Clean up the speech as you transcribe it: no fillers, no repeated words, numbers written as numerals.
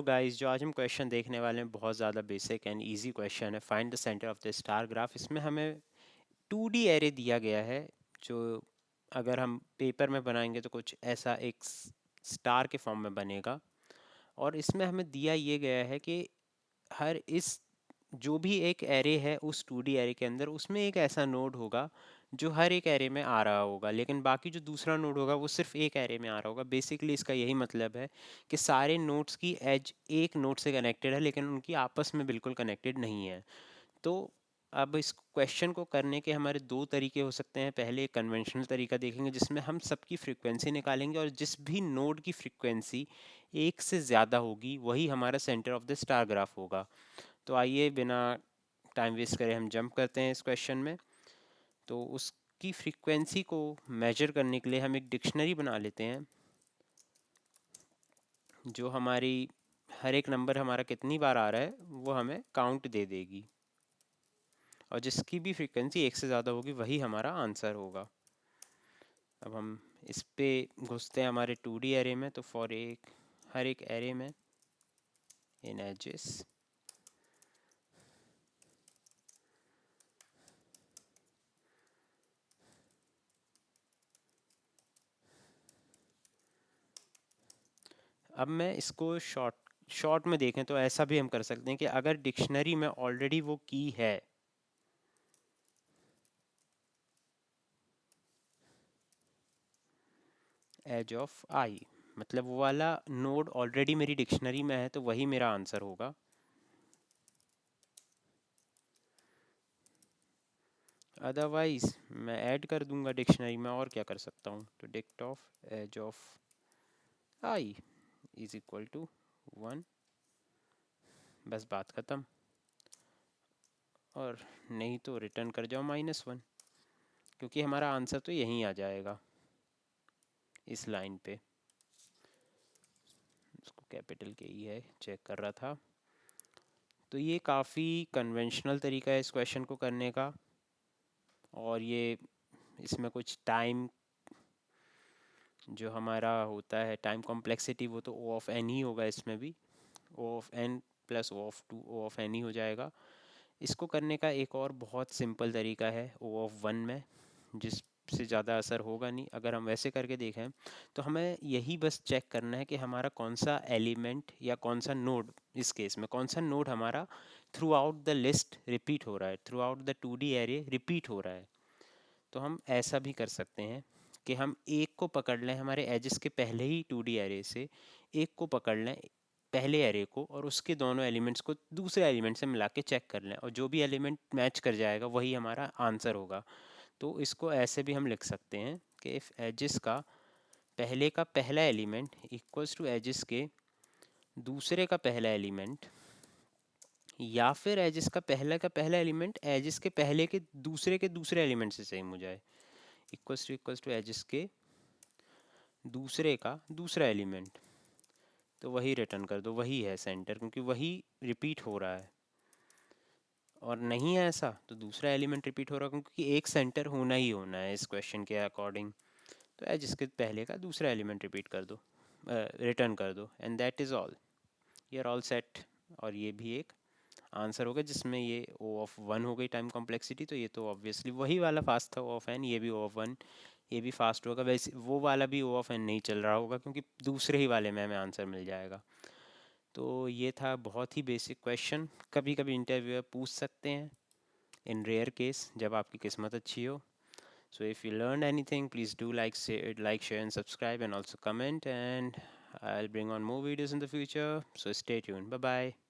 Guys, जो आज हम क्वेश्चन देखने वाले हैं बहुत ज़्यादा बेसिक एंड इजी क्वेश्चन है। Find the centre of the star graph. इसमें हमें 2D एरे दिया गया है, जो अगर हम पेपर में बनाएंगे तो कुछ ऐसा एक स्टार के फॉर्म में बनेगा। और इसमें हमें दिया ये गया है कि हर इस जो भी एक एरे है उस 2D एरे के अंदर उसमें एक ऐसा नोड होगा जो हर एक एरे में आ रहा होगा, लेकिन बाकी जो दूसरा नोड होगा वो सिर्फ एक एरे में आ रहा होगा। बेसिकली इसका यही मतलब है कि सारे नोड्स की एज एक नोड से कनेक्टेड है, लेकिन उनकी आपस में बिल्कुल कनेक्टेड नहीं है। तो अब इस क्वेश्चन को करने के हमारे दो तरीके हो सकते हैं। पहले एक कन्वेंशनल तरीका देखेंगे जिसमें हम सबकी फ्रीक्वेंसी निकालेंगे, और जिस भी नोड की फ्रीक्वेंसी एक से ज़्यादा होगी वही हमारा centre of the star graph होगा। तो आइए बिना टाइम वेस्ट करे हम जंप करते हैं इस क्वेश्चन में। तो उसकी फ्रीक्वेंसी को मेजर करने के लिए हम एक डिक्शनरी बना लेते हैं, जो हमारी हर एक नंबर हमारा कितनी बार आ रहा है वो हमें काउंट दे देगी, और जिसकी भी फ्रीक्वेंसी एक से ज़्यादा होगी वही हमारा आंसर होगा। अब हम इस पे घुसते हैं हमारे 2D एरे में। तो फॉर हर एक एरे में इन एजेस अब मैं इसको शॉर्ट शॉर्ट में देखें तो ऐसा भी हम कर सकते हैं कि अगर डिक्शनरी में ऑलरेडी वो की है, एज ऑफ आई, मतलब वो वाला नोड ऑलरेडी मेरी डिक्शनरी में है, तो वही मेरा आंसर होगा। अदरवाइज मैं ऐड कर दूंगा डिक्शनरी में, और क्या कर सकता हूँ। तो डिक्ट of adj of I is equal to 1, बस बात ख़त्म। और नहीं तो रिटर्न कर जाओ -1, क्योंकि हमारा आंसर तो यहीं आ जाएगा इस लाइन पे। इसको कैपिटल के ही है, चेक कर रहा था। तो ये काफ़ी कन्वेंशनल तरीका है इस क्वेश्चन को करने का, और ये इसमें कुछ टाइम जो हमारा होता है टाइम कॉम्प्लेक्सिटी, वो तो ओ ऑफ एन ही होगा। इसमें भी O of n plus O of two O of n ही हो जाएगा। इसको करने का एक और बहुत सिंपल तरीका है ओ ऑफ वन में, जिससे ज़्यादा असर होगा नहीं। अगर हम वैसे करके देखें तो हमें यही बस चेक करना है कि हमारा कौन सा एलिमेंट या कौन सा नोड, इस केस में कौन सा नोड हमारा through out the list repeat हो रहा है, through out the 2D array repeat हो रहा है। तो हम ऐसा भी कर सकते हैं कि हम एक को पकड़ लें हमारे एजेस के पहले ही 2D एरे से, एक को पकड़ लें पहले एरे को, और उसके दोनों एलिमेंट्स को दूसरे एलिमेंट से मिला के चेक कर लें, और जो भी एलिमेंट मैच कर जाएगा वही हमारा आंसर होगा। तो इसको ऐसे भी हम लिख सकते हैं कि इफ़ एजेस का पहले का पहला एलिमेंट इक्वल्स टू एजेस के दूसरे का पहला एलिमेंट, या फिर एजेस का पहला एलिमेंट एजेस के दूसरे एलिमेंट से सेम हो जाए, इक्वल्स टू एजेस के दूसरे का दूसरा एलिमेंट। तो वही रिटर्न कर दो, वही है सेंटर, क्योंकि वही रिपीट हो रहा है। और नहीं है ऐसा तो दूसरा एलिमेंट रिपीट हो रहा है, क्योंकि एक सेंटर होना ही होना है इस क्वेश्चन के अकॉर्डिंग। तो है जिसके पहले का दूसरा एलिमेंट रिपीट कर दो, रिटर्न कर दो, and that is all. You are all set. और ये भी एक आंसर होगा जिसमें ये ओ ऑफ वन हो गई टाइम कॉम्प्लेक्सिटी। तो ये तो ऑब्वियसली वही वाला फास्ट था ओ ऑफ एन, ये भी ओ ऑफ वन, ये भी फास्ट होगा। वैसे वो वाला भी ओ ऑफ एन नहीं चल रहा होगा, क्योंकि दूसरे ही वाले में हमें आंसर मिल जाएगा। तो ये था बहुत ही बेसिक क्वेश्चन, कभी कभी इंटरव्यूअर पूछ सकते हैं, इन रेयर केस जब आपकी किस्मत अच्छी हो। So if you learned anything, please do share and subscribe, and also comment. And I'll bring on more videos in the future. So stay tuned. Bye bye.